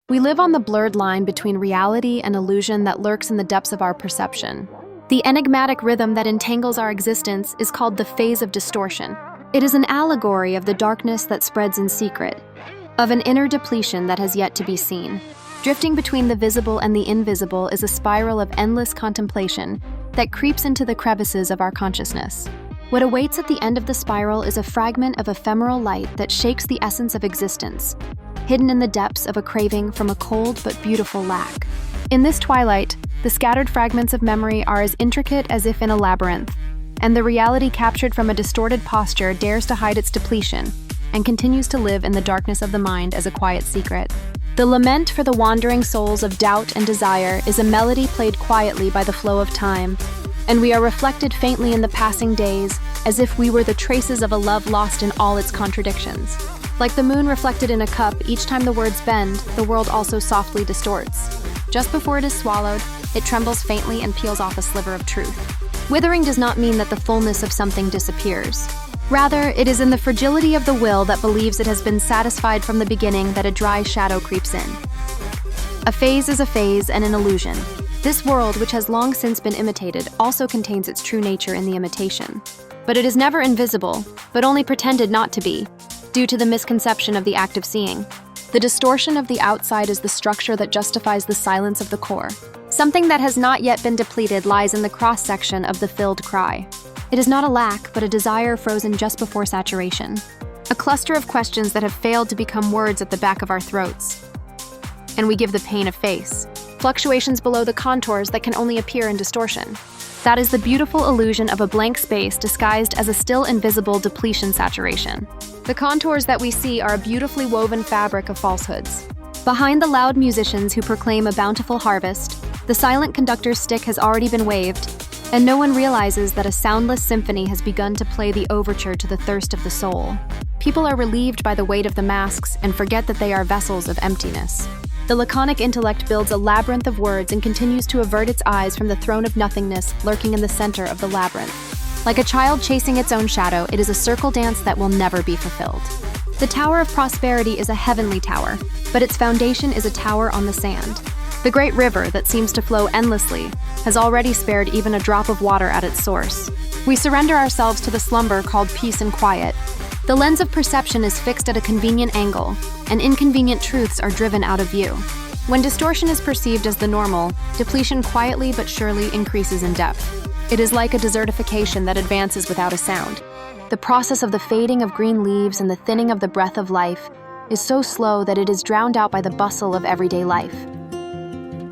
We live on the blurred line between reality and illusion that lurks in the depths of our perception. The enigmatic rhythm that entangles our existence is called the phase of distortion. It is an allegory of the darkness that spreads in secret, of an inner depletion that has yet to be seen. Drifting between the visible and the invisible is a spiral of endless contemplation that creeps into the crevices of our consciousness. What awaits at the end of the spiral is a fragment of ephemeral light that shakes the essence of existence, hidden in the depths of a craving from a cold but beautiful lack. In this twilight, the scattered fragments of memory are as intricate as if in a labyrinth, and the reality captured from a distorted posture dares to hide its depletion and continues to live in the darkness of the mind as a quiet secret. The lament for the wandering souls of doubt and desire is a melody played quietly by the flow of time, and we are reflected faintly in the passing days as if we were the traces of a love lost in all its contradictions. Like the moon reflected in a cup, each time the words bend, the world also softly distorts. Just before it is swallowed, it trembles faintly and peels off a sliver of truth. Withering does not mean that the fullness of something disappears. Rather, it is in the fragility of the will that believes it has been satisfied from the beginning that a dry shadow creeps in. A phase is a phase and an illusion. This world, which has long since been imitated, also contains its true nature in the imitation. But it is never invisible, but only pretended not to be, due to the misconception of the act of seeing. The distortion of the outside is the structure that justifies the silence of the core. Something that has not yet been depleted lies in the cross-section of the filled cry. It is not a lack, but a desire frozen just before saturation. A cluster of questions that have failed to become words at the back of our throats. And we give the pain a face. Fluctuations below the contours that can only appear in distortion. That is the beautiful illusion of a blank space disguised as a still invisible depletion saturation. The contours that we see are a beautifully woven fabric of falsehoods. Behind the loud musicians who proclaim a bountiful harvest, the silent conductor's stick has already been waved, and no one realizes that a soundless symphony has begun to play the overture to the thirst of the soul. People are relieved by the weight of the masks and forget that they are vessels of emptiness. The laconic intellect builds a labyrinth of words and continues to avert its eyes from the throne of nothingness lurking in the center of the labyrinth. Like a child chasing its own shadow, it is a circle dance that will never be fulfilled. The Tower of Prosperity is a heavenly tower, but its foundation is a tower on the sand. The great river that seems to flow endlessly has already spared even a drop of water at its source. We surrender ourselves to the slumber called peace and quiet. The lens of perception is fixed at a convenient angle, and inconvenient truths are driven out of view. When distortion is perceived as the normal, depletion quietly but surely increases in depth. It is like a desertification that advances without a sound. The process of the fading of green leaves and the thinning of the breath of life is so slow that it is drowned out by the bustle of everyday life.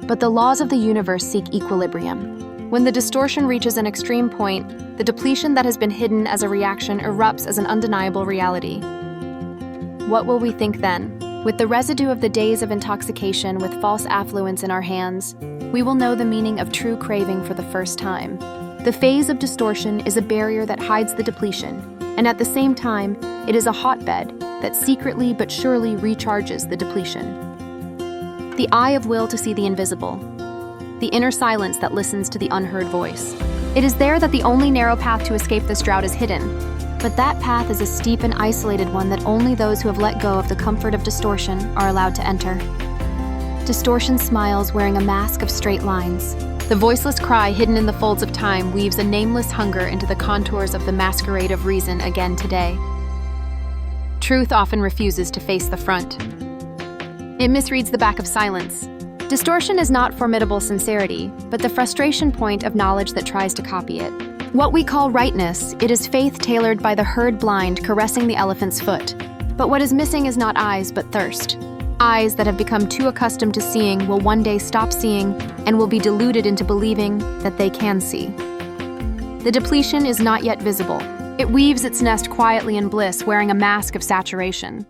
But the laws of the universe seek equilibrium. When the distortion reaches an extreme point, the depletion that has been hidden as a reaction erupts as an undeniable reality. What will we think then? With the residue of the days of intoxication with false affluence in our hands, we will know the meaning of true craving for the first time. The phase of distortion is a barrier that hides the depletion, and at the same time, it is a hotbed that secretly but surely recharges the depletion. The eye of will to see the invisible. The inner silence that listens to the unheard voice. It is there that the only narrow path to escape this drought is hidden. But that path is a steep and isolated one that only those who have let go of the comfort of distortion are allowed to enter. Distortion smiles wearing a mask of straight lines. The voiceless cry hidden in the folds of time weaves a nameless hunger into the contours of the masquerade of reason again today. Truth often refuses to face the front. It misreads the back of silence. Distortion is not formidable sincerity, but the frustration point of knowledge that tries to copy it. What we call rightness, it is faith tailored by the herd blind caressing the elephant's foot. But what is missing is not eyes, but thirst. Eyes that have become too accustomed to seeing will one day stop seeing and will be deluded into believing that they can see. The depletion is not yet visible. It weaves its nest quietly in bliss, wearing a mask of saturation.